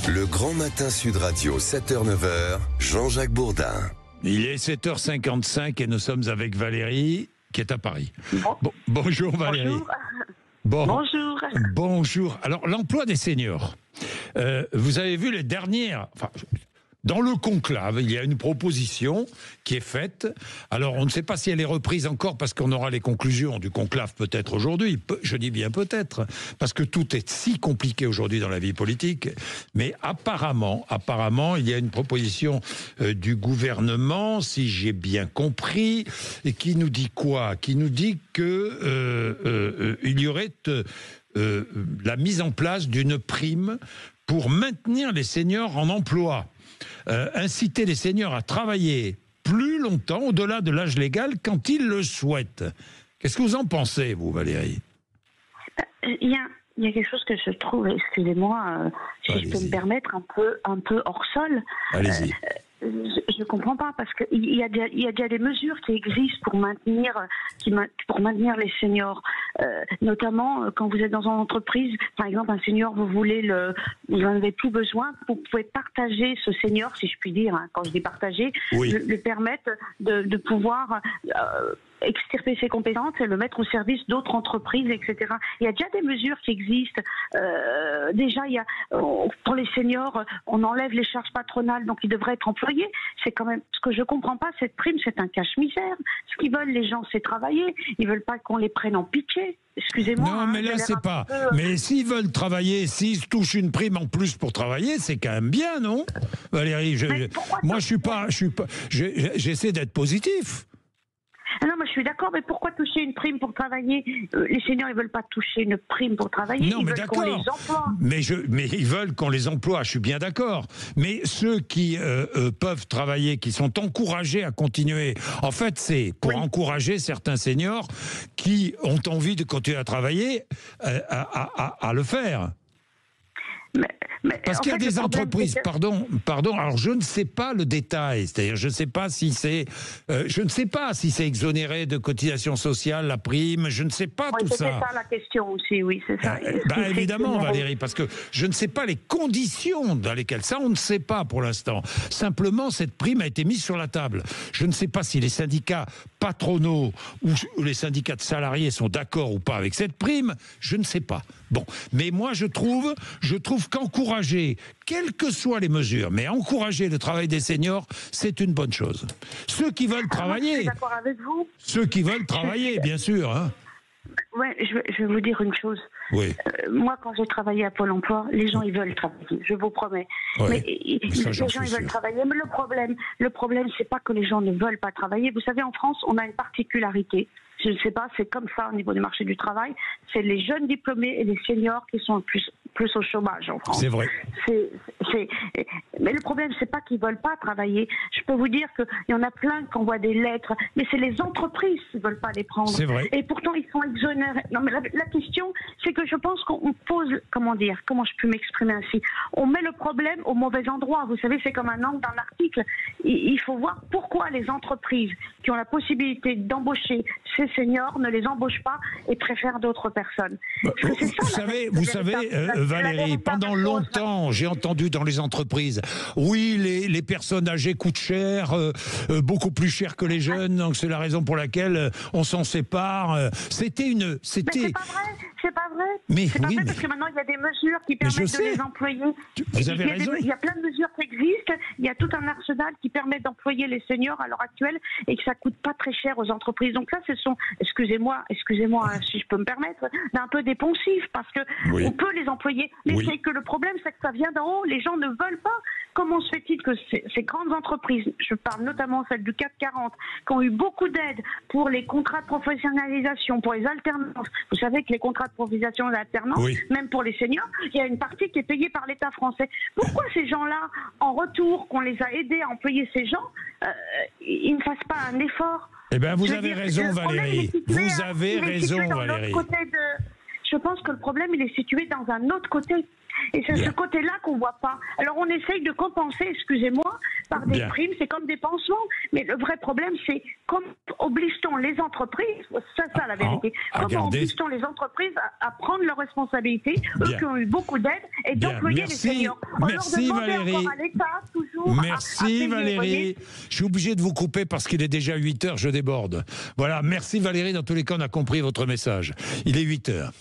Le Grand Matin Sud Radio, 7h-9h, Jean-Jacques Bourdin. Il est 7h55 et nous sommes avec Valérie, qui est à Paris. Bonjour Valérie. Bonjour. Bonjour. Alors, l'emploi des seniors. Vous avez vu les dernières... Dans le conclave, il y a une proposition qui est faite. Alors, on ne sait pas si elle est reprise encore parce qu'on aura les conclusions du conclave peut-être aujourd'hui. Je dis bien peut-être, parce que tout est si compliqué aujourd'hui dans la vie politique. Mais apparemment, il y a une proposition du gouvernement, si j'ai bien compris, et qui nous dit quoi? Qui nous dit que il y aurait la mise en place d'une prime pour maintenir les seniors en emploi. Inciter les seniors à travailler plus longtemps, au-delà de l'âge légal, quand ils le souhaitent. Qu'est-ce que vous en pensez, vous, Valérie? Il y a quelque chose que je trouve, excusez-moi, si je peux me permettre, un peu hors sol. Allez-y. Je ne comprends pas, parce qu'il y a déjà des mesures qui existent pour maintenir les seniors. Notamment, quand vous êtes dans une entreprise, par exemple, un senior, vous n'en avez plus besoin, vous pouvez partager ce senior, si je puis dire, hein, quand je dis partager, oui. le permettre de pouvoir extirper ses compétences et le mettre au service d'autres entreprises, etc. Il y a déjà des mesures qui existent. Déjà, pour les seniors, on enlève les charges patronales, donc ils devraient être employés. C'est quand même ce que je comprends pas. Cette prime, c'est un cache-misère. Ce qu'ils veulent, les gens, c'est travailler. Ils veulent pas qu'on les prenne en pitié. Excusez-moi. Non, mais là, c'est pas. Mais s'ils veulent travailler, s'ils touchent une prime en plus pour travailler, c'est quand même bien, non, Valérie? Moi, j'essaie d'être positif. Non, mais je suis d'accord, mais pourquoi toucher une prime pour travailler? Les seniors, ils veulent pas toucher une prime pour travailler. Non, mais d'accord. Ils veulent qu'on les emploie. Mais ils veulent qu'on les emploie, je suis bien d'accord. Mais ceux qui peuvent travailler, qui sont encouragés à continuer, en fait, c'est pour encourager certains seniors qui ont envie de continuer à travailler, à le faire. Parce qu'il y a des entreprises, pardon, alors je ne sais pas le détail, c'est-à-dire je ne sais pas si c'est exonéré de cotisations sociales, la prime, je ne sais pas tout ça. C'est ça la question aussi, oui, c'est ça. Évidemment, Valérie, parce que je ne sais pas les conditions dans lesquelles, ça on ne sait pas pour l'instant. Simplement, cette prime a été mise sur la table. Je ne sais pas si les syndicats patronaux ou les syndicats de salariés sont d'accord ou pas avec cette prime, je ne sais pas. Bon, mais moi je trouve qu'encourager, quelles que soient les mesures, mais encourager le travail des seniors, c'est une bonne chose. Ceux qui veulent travailler, je suis d'accord avec vous. Ceux qui veulent travailler, bien sûr. Hein. Ouais, je vais vous dire une chose. Oui. Moi, quand j'ai travaillé à Pôle emploi, les gens, ils veulent travailler, je vous promets. Oui. Mais les gens, ils veulent travailler. Mais le problème, c'est pas que les gens ne veulent pas travailler. Vous savez, en France, on a une particularité. Je ne sais pas, c'est comme ça au niveau du marché du travail. C'est les jeunes diplômés et les seniors qui sont plus au chômage en France. C'est vrai. Mais le problème, c'est pas qu'ils veulent pas travailler. Je peux vous dire qu'il y en a plein qui envoient des lettres, mais c'est les entreprises qui veulent pas les prendre. C'est vrai. Et pourtant, ils sont exonérés. Non, mais la question, c'est que je pense qu'on pose, comment je peux m'exprimer ainsi? On met le problème au mauvais endroit. Vous savez, c'est comme un angle d'un article. Il faut voir pourquoi les entreprises qui ont la possibilité d'embaucher ces seniors ne les embauchent pas et préfèrent d'autres personnes. Vous savez, Valérie, pendant longtemps, j'ai entendu dans les entreprises, oui, les personnes âgées coûtent cher, beaucoup plus cher que les jeunes, donc c'est la raison pour laquelle on s'en sépare. Mais c'est pas vrai. Mais c'est pas vrai parce que maintenant il y a des mesures qui permettent de les employer. Vous avez raison. Il y a plein de mesures qui existent. Il y a tout un arsenal qui permet d'employer les seniors à l'heure actuelle et que ça coûte pas très cher aux entreprises. Donc ça, ce sont, excusez-moi, si je peux me permettre, d'un peu des poncifs parce que on peut les employer. Mais c'est que le problème, c'est que ça vient d'en haut. Les gens ne veulent pas. Comment se fait-il que ces grandes entreprises, je parle notamment celles du CAC 40, qui ont eu beaucoup d'aide pour les contrats de professionnalisation, pour les alternances. Vous savez que les contrats de professionnalisation et d'alternance, même pour les seniors, il y a une partie qui est payée par l'État français. Pourquoi ces gens-là, en retour, qu'on les a aidés à employer ces gens, ils ne fassent pas un effort? Eh bien, vous avez raison, Valérie. Vous avez raison, Valérie. Je pense que le problème, il est situé dans un autre côté. Et c'est Bien. ce côté-là qu'on voit pas. Alors on essaye de compenser, excusez-moi, par des Bien. primes, c'est comme des pansements. Mais le vrai problème, c'est comment oblige-t-on les entreprises, ça la vérité, comment regardez. oblige-t-on les entreprises à prendre leurs responsabilités, eux Bien. qui ont eu beaucoup d'aide, et Bien. d'employer les Merci. seniors. On Merci, leur demandait Valérie. encore à l'État, toujours, à Merci payer, vous Valérie. voyez. Je suis obligé de vous couper parce qu'il est déjà 8 heures, je déborde. Voilà, merci Valérie, dans tous les cas on a compris votre message. Il est 8 heures.